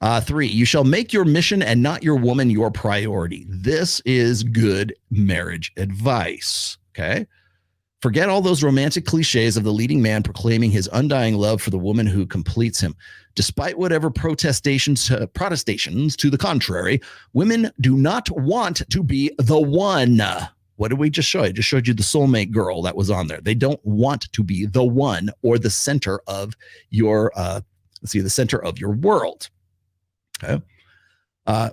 3, you shall make your mission and not your woman your priority. This is good marriage advice. Okay. Forget all those romantic cliches of the leading man proclaiming his undying love for the woman who completes him. Despite whatever protestations to the contrary, women do not want to be the one. What did we just show you? I just showed you the soulmate girl that was on there. They don't want to be the one or the center of your, the center of your world. Okay.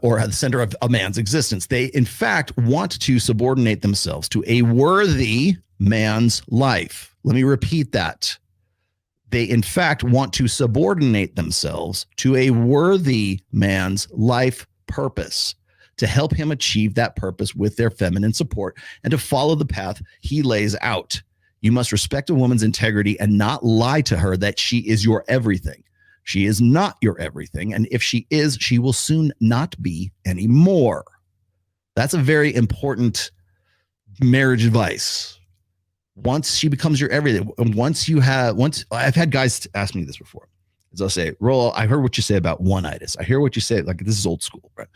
Or at the center of a man's existence. They, in fact, want to subordinate themselves to a worthy man's life. Let me repeat that. They, in fact, want to subordinate themselves to a worthy man's life purpose to help him achieve that purpose with their feminine support and to follow the path he lays out. You must respect a woman's integrity and not lie to her that she is your everything. She is not your everything. And if she is, she will soon not be anymore. That's a very important marriage advice. Once she becomes your everything, I've had guys ask me this before. They'll say, Roll, I heard what you say about one-itis. I hear what you say, like this is old school, right?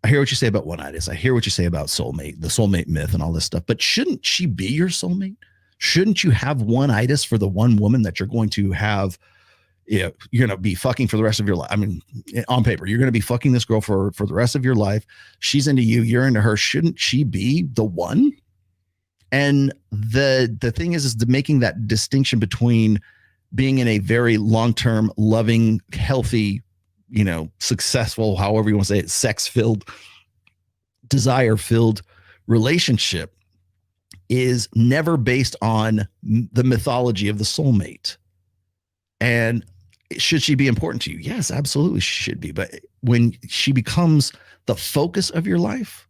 I hear what you say about one-itis. I hear what you say about soulmate, the soulmate myth and all this stuff. But shouldn't she be your soulmate? Shouldn't you have one-itis for the one woman that you're going to have? You're going to be fucking for the rest of your life. I mean, on paper, you're going to be fucking this girl for the rest of your life. She's into you. You're into her. Shouldn't she be the one? And the thing is making that distinction between being in a very long-term, loving, healthy, successful, however you want to say it, sex-filled, desire-filled relationship is never based on the mythology of the soulmate. And should she be important to you? Yes, absolutely she should be. But when she becomes the focus of your life,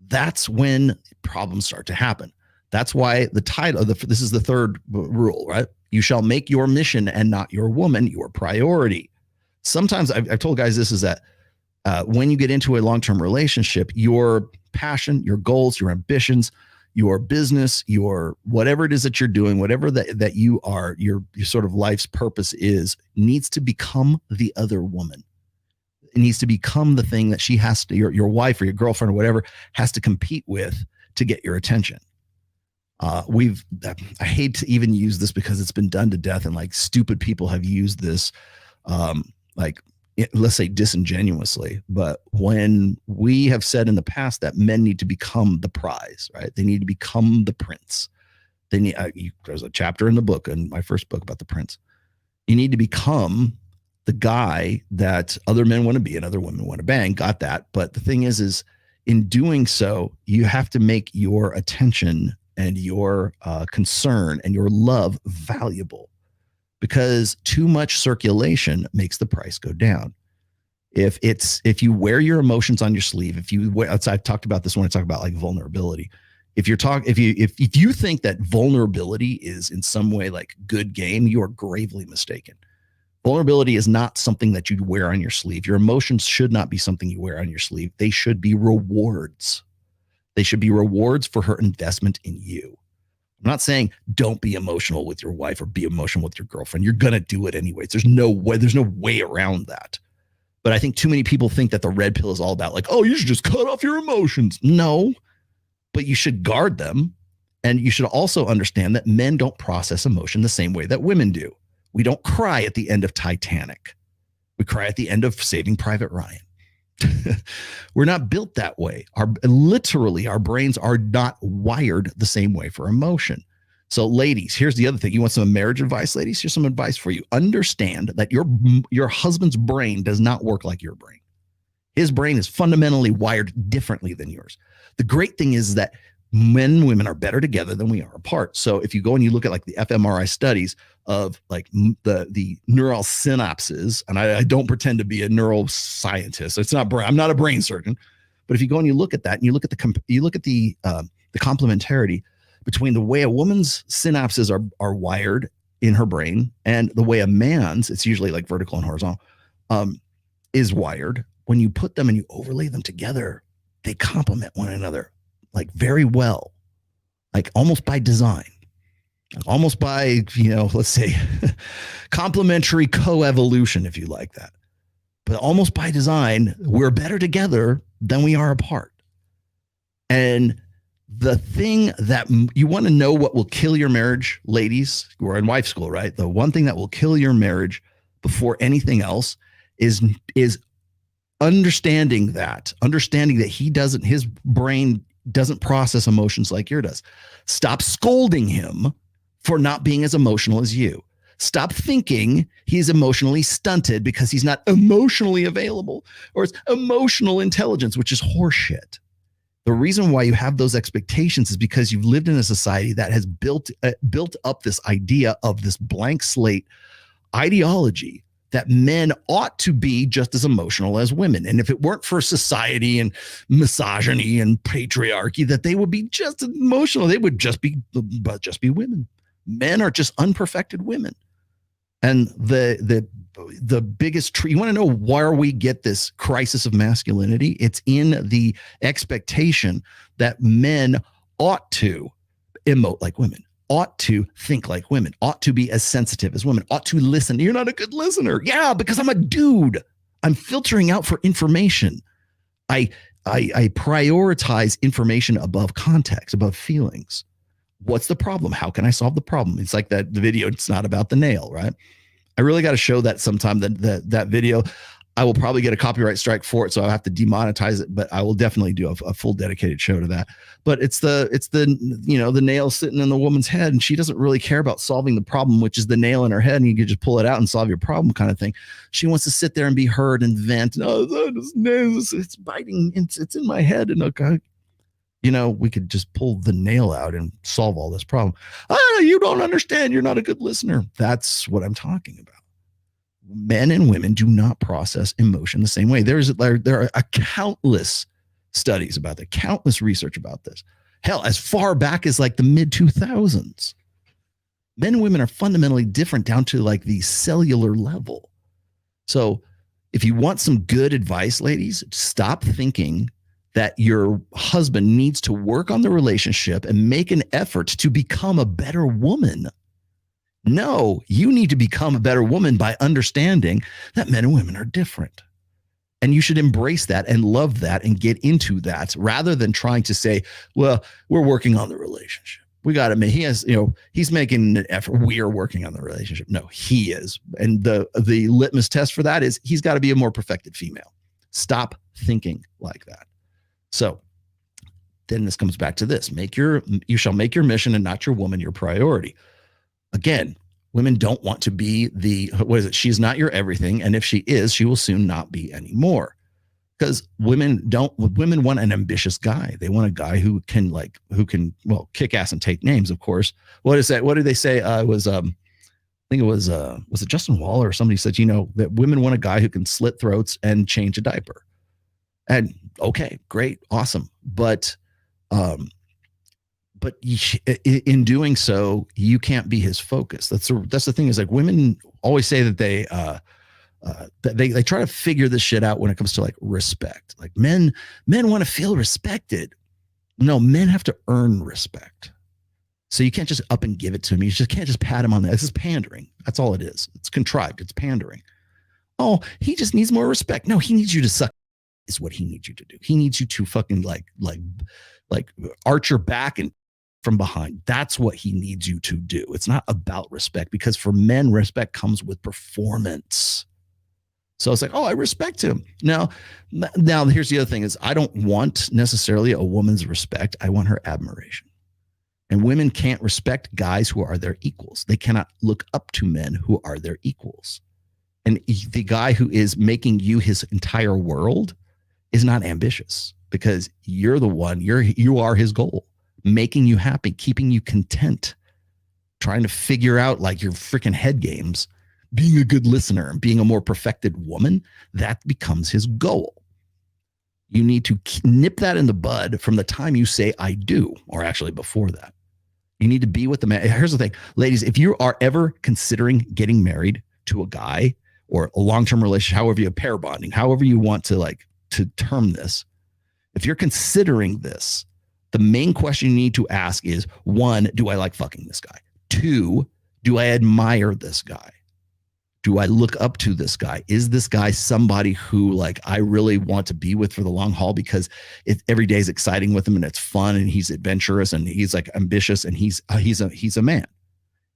that's when problems start to happen. That's why the title, this is the third rule, right? You shall make your mission and not your woman your priority. Sometimes I've told guys this is that when you get into a long-term relationship, your passion, your goals, your ambitions, your business, your whatever it is that you're doing, whatever that you are, your sort of life's purpose is, needs to become the other woman. It needs to become the thing that she has to, your wife or your girlfriend or whatever, has to compete with to get your attention. I hate to even use this because it's been done to death and like stupid people have used this, let's say disingenuously, but when we have said in the past that men need to become the prize, right? They need to become the prince. They need, there's a chapter in the book, in my first book about the prince. You need to become the guy that other men want to be and other women want to bang. Got that. But the thing is in doing so, you have to make your attention and your concern and your love valuable, because too much circulation makes the price go down. If you wear your emotions on your sleeve, I've talked about this when I talk about like vulnerability. If you think that vulnerability is in some way like good game, you are gravely mistaken. Vulnerability is not something that you wear on your sleeve. Your emotions should not be something you wear on your sleeve. They should be rewards. They should be rewards for her investment in you. I'm not saying don't be emotional with your wife or be emotional with your girlfriend. You're going to do it anyways. There's no way around that. But I think too many people think that the red pill is all about like, oh, you should just cut off your emotions. No, but you should guard them. And you should also understand that men don't process emotion the same way that women do. We don't cry at the end of Titanic. We cry at the end of Saving Private Ryan. We're not built that way. Our brains are not wired the same way for emotion. So ladies, here's the other thing. You want some marriage advice, ladies? Here's some advice for you. Understand that your husband's brain does not work like your brain. His brain is fundamentally wired differently than yours. The great thing is that men and women are better together than we are apart. So if you go and you look at like the fMRI studies of like the neural synapses, and I don't pretend to be a neuroscientist. It's not I'm not a brain surgeon, but if you go and you look at that and you look at the complementarity between the way a woman's synapses are wired in her brain and the way a man's, it's usually like vertical and horizontal, is wired. When you put them and you overlay them together, they complement one another like very well, like almost by design, almost by, let's say complementary coevolution, if you like that. But almost by design, we're better together than we are apart. And the thing that you want to know what will kill your marriage, ladies who are in wife school, right? The one thing that will kill your marriage before anything else is understanding that his brain doesn't process emotions like yours does. Stop scolding him for not being as emotional as you. Stop thinking he's emotionally stunted because he's not emotionally available, or it's emotional intelligence, which is horseshit. The reason why you have those expectations is because you've lived in a society that has built up this idea of this blank slate ideology that men ought to be just as emotional as women. And if it weren't for society and misogyny and patriarchy, that they would be just as emotional. They would just be women. Men are just unperfected women. And the biggest you want to know where we get this crisis of masculinity? It's in the expectation that men ought to emote like women, ought to think like women, ought to be as sensitive as women, ought to listen. You're not a good listener. Yeah, because I'm a dude. I'm filtering out for information. I prioritize information above context, above feelings. What's the problem? How can I solve the problem? It's like the video. It's not about the nail, right? I really got to show that sometime. That video, I will probably get a copyright strike for it, so I'll have to demonetize it. But I will definitely do a full dedicated show to that. But it's the nail sitting in the woman's head, and she doesn't really care about solving the problem, which is the nail in her head, and you can just pull it out and solve your problem, kind of thing. She wants to sit there and be heard and vent. Oh, it's biting. It's in my head, and okay. We could just pull the nail out and solve all this problem. You don't understand. You're not a good listener. That's what I'm talking about. Men and women do not process emotion the same way. There are countless studies about that, countless research about this. Hell, as far back as like the mid 2000s. Men and women are fundamentally different down to like the cellular level. So if you want some good advice, ladies, stop thinking that your husband needs to work on the relationship and make an effort to become a better woman. No, you need to become a better woman by understanding that men and women are different. And you should embrace that and love that and get into that rather than trying to say, well, we're working on the relationship. We got to make, he's making an effort. We are working on the relationship. No, he is. And the litmus test for that is he's got to be a more perfected female. Stop thinking like that. So then this comes back to this. You shall make your mission and not your woman your priority. Again, women don't want to be she's not your everything. And if she is, she will soon not be anymore. Because women want an ambitious guy. They want a guy who can kick ass and take names, of course. What is that? What did they say? I think it was it Justin Waller or somebody said, that women want a guy who can slit throats and change a diaper. And okay, great, awesome. But in doing so, you can't be his focus. That's the thing is like women always say that they try to figure this shit out when it comes to like respect. Like men want to feel respected. No, men have to earn respect. So you can't just up and give it to him. You just can't just pat him on the. This is pandering. That's all it is. It's contrived. It's pandering. Oh, he just needs more respect. No, he needs you to suck. Is what he needs you to do. He needs you to fucking like arch your back and from behind. That's what he needs you to do. It's not about respect, because for men, respect comes with performance. So it's like, oh, I respect him. Now here's the other thing is I don't want necessarily a woman's respect. I want her admiration. And women can't respect guys who are their equals. They cannot look up to men who are their equals. And the guy who is making you his entire world is not ambitious, because you're the one, you are his goal, making you happy, keeping you content, trying to figure out like your freaking head games, being a good listener and being a more perfected woman. That becomes his goal. You need to nip that in the bud from the time you say I do, or actually before that. You need to be with the man. Here's the thing, ladies, if you are ever considering getting married to a guy or a long-term relationship, however you pair bonding, however you want to term this, if you're considering this, the main question you need to ask is, 1, do I like fucking this guy? 2, do I admire this guy? Do I look up to this guy? Is this guy somebody who like I really want to be with for the long haul because every day is exciting with him and it's fun and he's adventurous and he's like ambitious and he's a man?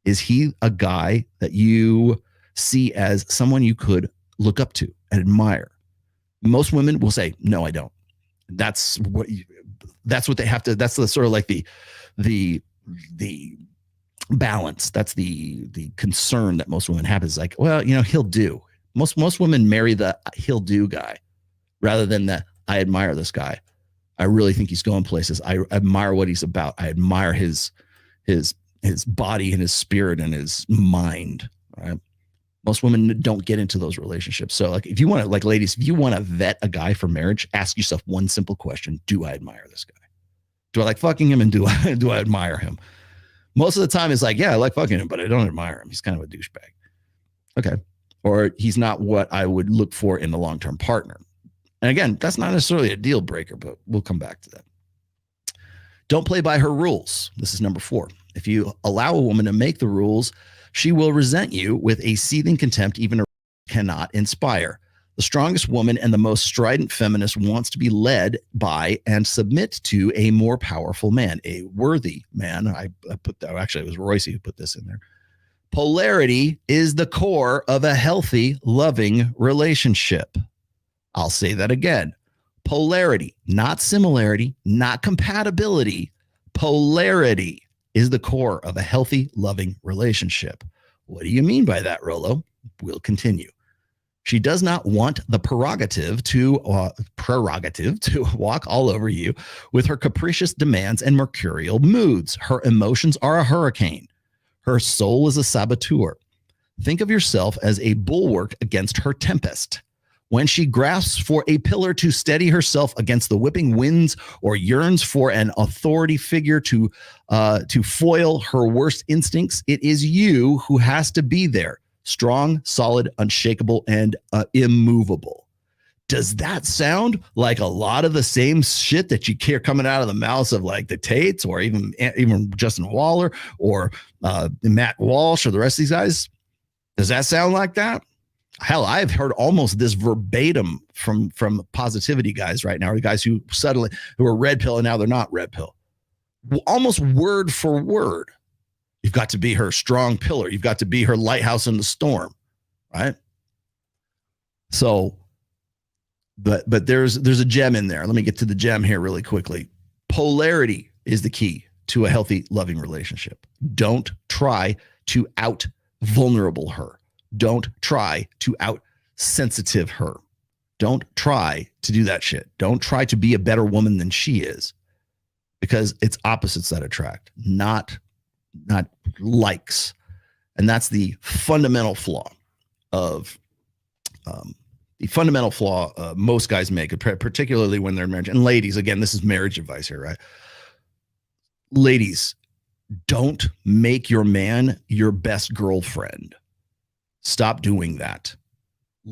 Is he a guy that you see as someone you could look up to and admire? Most women will say, no, I don't. That's what they have to. That's the sort of like the balance. That's the concern that most women have is like, well, he'll do. Most women marry the he'll do guy rather than the I admire this guy. I really think he's going places. I admire what he's about. I admire his body and his spirit and his mind. Right? Most women don't get into those relationships. So like if you want to, like ladies, if you want to vet a guy for marriage, ask yourself one simple question. Do I admire this guy? Do I like fucking him and do I admire him? Most of the time it's like, yeah, I like fucking him, but I don't admire him. He's kind of a douchebag. Okay. Or he's not what I would look for in a long-term partner. And again, that's not necessarily a deal breaker, but we'll come back to that. Don't play by her rules. This is number 4. If you allow a woman to make the rules, she will resent you with a seething contempt even a cannot inspire. The strongest woman and the most strident feminist wants to be led by and submit to a more powerful man, a worthy man. I put that, actually, it was Royce who put this in there. Polarity is the core of a healthy, loving relationship. I'll say that again. Polarity, not similarity, not compatibility. Polarity is the core of a healthy, loving relationship. What do you mean by that, Rolo? We'll continue. She does not want the prerogative to walk all over you with her capricious demands and mercurial moods. Her emotions are a hurricane. Her soul is a saboteur. Think of yourself as a bulwark against her tempest. When she grasps for a pillar to steady herself against the whipping winds or yearns for an authority figure to foil her worst instincts, it is you who has to be there. Strong, solid, unshakable, and immovable. Does that sound like a lot of the same shit that you hear coming out of the mouths of like the Tates or even Justin Waller or Matt Walsh or the rest of these guys? Does that sound like that? Hell, I've heard almost this verbatim from positivity guys right now, or guys who are red pill and now they're not red pill. Almost word for word. You've got to be her strong pillar. You've got to be her lighthouse in the storm, right? So, but there's a gem in there. Let me get to the gem here really quickly. Polarity is the key to a healthy, loving relationship. Don't try to out vulnerable her. Don't try to out sensitive her. Don't try to do that shit. Don't try to be a better woman than she is, because it's opposites that attract, not likes. And that's the fundamental flaw of most guys make, particularly when they're in marriage. And ladies, again, this is marriage advice here, right? Ladies, don't make your man your best girlfriend. Stop doing that.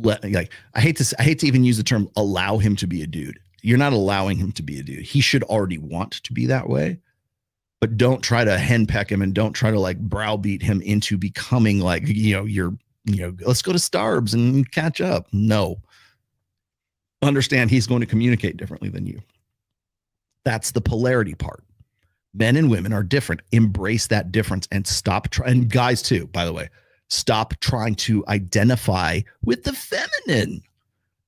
I hate to even use the term allow him to be a dude. You're not allowing him to be a dude. He should already want to be that way. But don't try to henpeck him and don't try to like browbeat him into becoming like, let's go to Starbs and catch up. No. Understand he's going to communicate differently than you. That's the polarity part. Men and women are different. Embrace that difference and stop trying. And guys too, by the way, stop trying to identify with the feminine.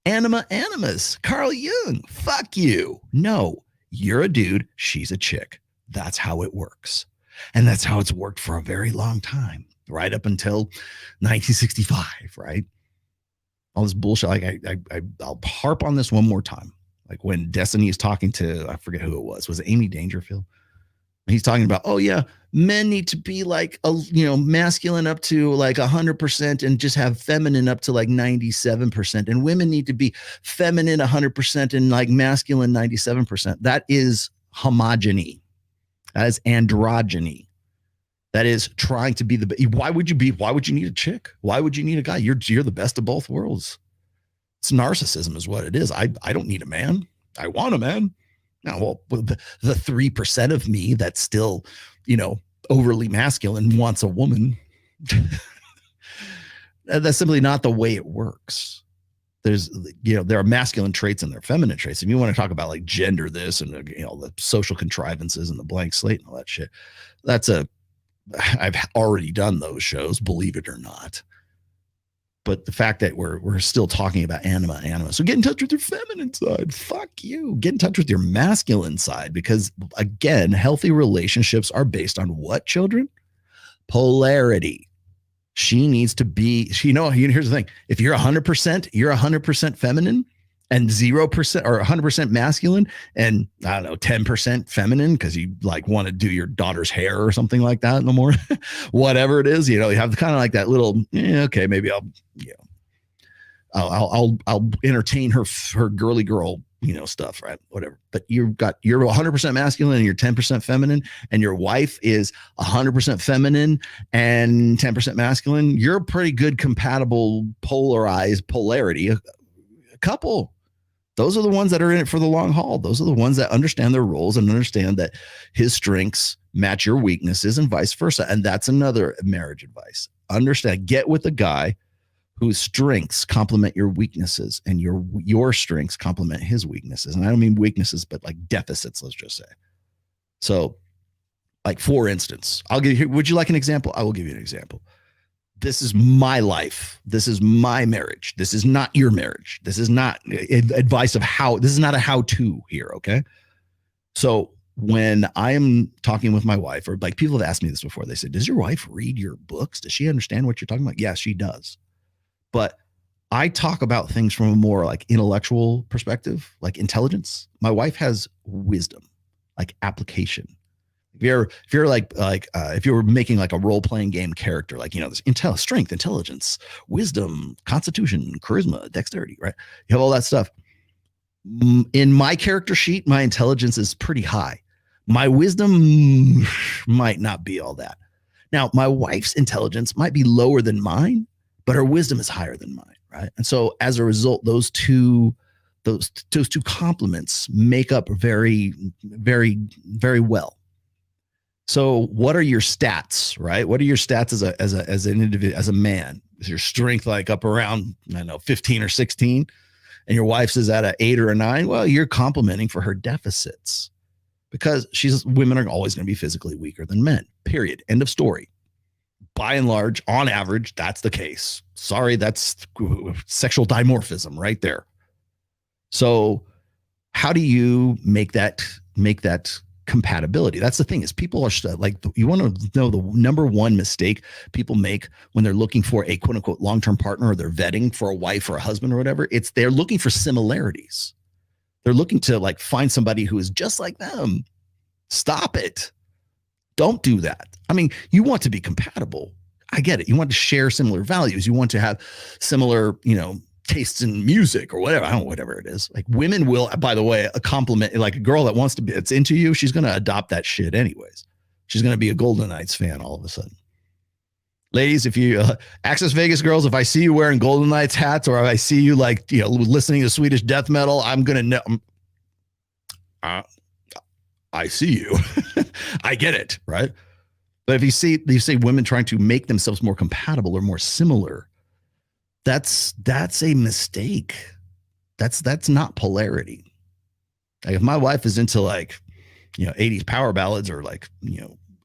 Anima animus. Carl Jung. Fuck you. No, you're a dude. She's a chick. That's how it works. And that's how it's worked for a very long time, right up until 1965, right? All this bullshit. Like I'll harp on this one more time. Like when Destiny is talking to, I forget who it was. Was it Amy Dangerfield? He's talking about, oh yeah, men need to be like, masculine up to like 100% and just have feminine up to like 97%. And women need to be feminine 100% and like masculine 97%. That is homogeny. That is androgyny. That is trying to be why would you need a chick? Why would you need a guy? You're the best of both worlds. It's narcissism is what it is. I don't need a man. I want a man. Now, well, the 3% of me that's still, overly masculine wants a woman. That's simply not the way it works. There's, there are masculine traits and there are feminine traits. If you want to talk about like gender this and, the social contrivances and the blank slate and all that shit, I've already done those shows, believe it or not. But the fact that we're still talking about anima. So get in touch with your feminine side. Fuck you. Get in touch with your masculine side, because again, healthy relationships are based on what, children? Polarity. She needs to be, here's the thing. If you're 100% feminine and 0% or 100% masculine and I don't know, 10% feminine because you like want to do your daughter's hair or something like that no more, whatever it is, you have kind of like that little, okay, maybe I'll entertain her girly girl, stuff, right? Whatever. But you're 100% masculine and you're 10% feminine, and your wife is 100% feminine and 10% masculine. You're a pretty good compatible polarized polarity. A couple. Those are the ones that are in it for the long haul. Those are the ones that understand their roles and understand that his strengths match your weaknesses and vice versa. And that's another marriage advice. Understand, get with a guy whose strengths complement your weaknesses and your strengths complement his weaknesses. And I don't mean weaknesses, but like deficits, let's just say. So, like, for instance, would you like an example? I will give you an example. This is my life. This is my marriage. This is not your marriage. This is not advice of this is not a how-to here, okay? So when I am talking with my wife, or like people have asked me this before, they said, does your wife read your books? Does she understand what you're talking about? Yeah, she does. But I talk about things from a more like intellectual perspective, like intelligence. My wife has wisdom, like application. If you were making like a role-playing game character, like, there's strength, intelligence, wisdom, constitution, charisma, dexterity, right? You have all that stuff. In my character sheet, my intelligence is pretty high. My wisdom might not be all that. Now, my wife's intelligence might be lower than mine, but her wisdom is higher than mine, right? And so as a result, those two complements make up very, very, very well. So what are your stats, right? What are your stats as an individual, as a man? Is your strength like up around, 15 or 16? And your wife's is at an 8 or a 9? Well, you're complimenting for her deficits, because women are always going to be physically weaker than men, period. End of story. By and large, on average, that's the case. Sorry, that's sexual dimorphism right there. So how do you make that compatibility? That's the thing, is people are like, you want to know the number one mistake people make when they're looking for a quote unquote long-term partner, or they're vetting for a wife or a husband or whatever. They're looking for similarities. They're looking to like find somebody who is just like them. Stop it. Don't do that. I mean, you want to be compatible. I get it. You want to share similar values. You want to have similar, tastes in music or whatever. I don't know, whatever it is. Like, women will, by the way, a compliment, like a girl that wants to be, it's into you, she's going to adopt that shit anyways. She's going to be a Golden Knights fan all of a sudden. Ladies, if you Access Vegas girls, if I see you wearing Golden Knights hats, or if I see you like, listening to Swedish death metal, I'm going to know. I see you. I get it, right? But if you see women trying to make themselves more compatible or more similar, that's a mistake. That's not polarity. Like, if my wife is into like, 80s power ballads or like,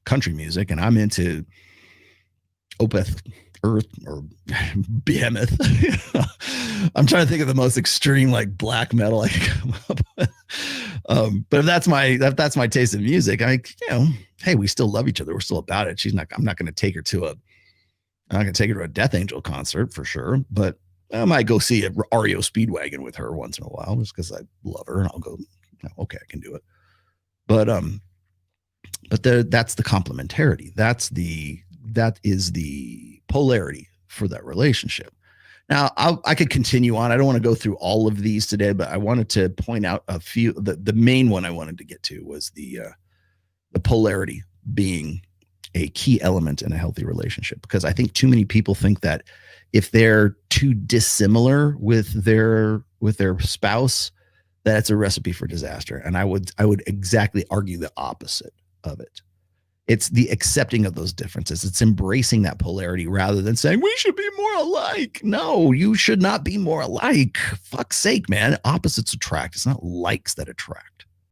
country music, and I'm into Opeth, Earth, or Behemoth. I'm trying to think of the most extreme like black metal I can come up with. But if that's my taste in music, hey, we still love each other. We're still about it. I'm not going to take her to a Death Angel concert for sure, but I might go see a REO Speedwagon with her once in a while, just because I love her, and I'll go, okay, I can do it. But that's the complementarity. That is the polarity for that relationship. Now, I could continue on. I don't want to go through all of these today, but I wanted to point out a few. The main one I wanted to get to was the polarity being a key element in a healthy relationship, because I think too many people think that if they're too dissimilar with their spouse, that's a recipe for disaster. And I would exactly argue the opposite of it. It's the accepting of those differences. It's embracing that polarity rather than saying we should be more alike. No, you should not be more alike. Fuck's sake, man. Opposites attract. It's not likes that attract.